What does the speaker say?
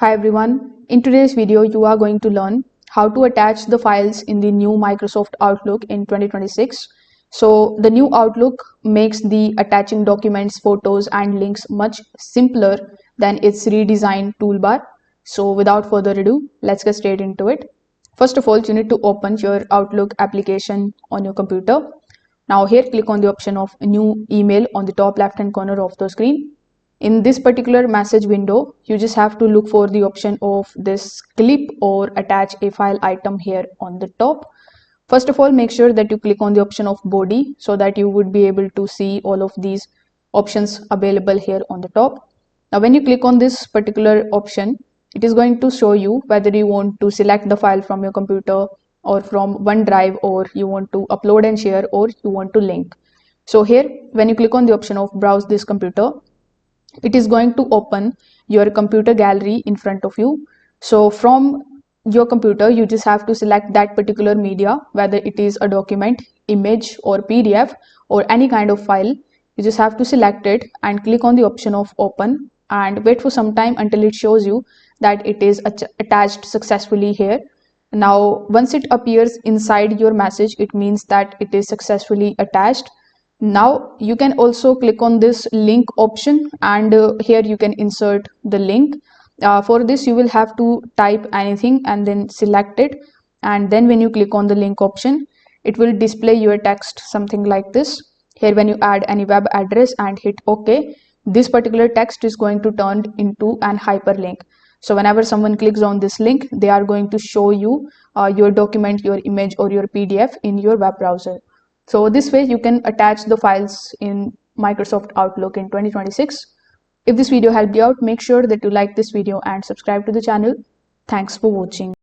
Hi everyone, in today's video you are going to learn how to attach the files in the new Microsoft Outlook in 2026. So the new Outlook makes the attaching documents, photos and links much simpler than its redesigned toolbar. So without further ado, let's get straight into it. First of all, you need to open your Outlook application on your computer. Now here click on the option of new email on the top left hand corner of the screen. In this particular message window, you just have to look for the option of this clip or attach a file item here on the top. First of all, make sure that you click on the option of body so that you would be able to see all of these options available here on the top. Now, when you click on this particular option, it is going to show you whether you want to select the file from your computer or from OneDrive, or you want to upload and share, or you want to link. So here, when you click on the option of browse this computer, it is going to open your computer gallery in front of you. So from your computer, you just have to select that particular media, whether it is a document, image or PDF or any kind of file. You just have to select it and click on the option of open and wait for some time until it shows you that it is attached successfully here. Now once it appears inside your message, it means that it is successfully attached. Now you can also click on this link option, and here you can insert the link. For this you will have to type anything and then select it, and then when you click on the link option, it will display your text something like this. Here when you add any web address and hit OK, this particular text is going to turn into an hyperlink. So whenever someone clicks on this link, they are going to show you your document, your image or your PDF in your web browser. So this way you can attach the files in Microsoft Outlook in 2026. If this video helped you out, make sure that you like this video and subscribe to the channel. Thanks for watching.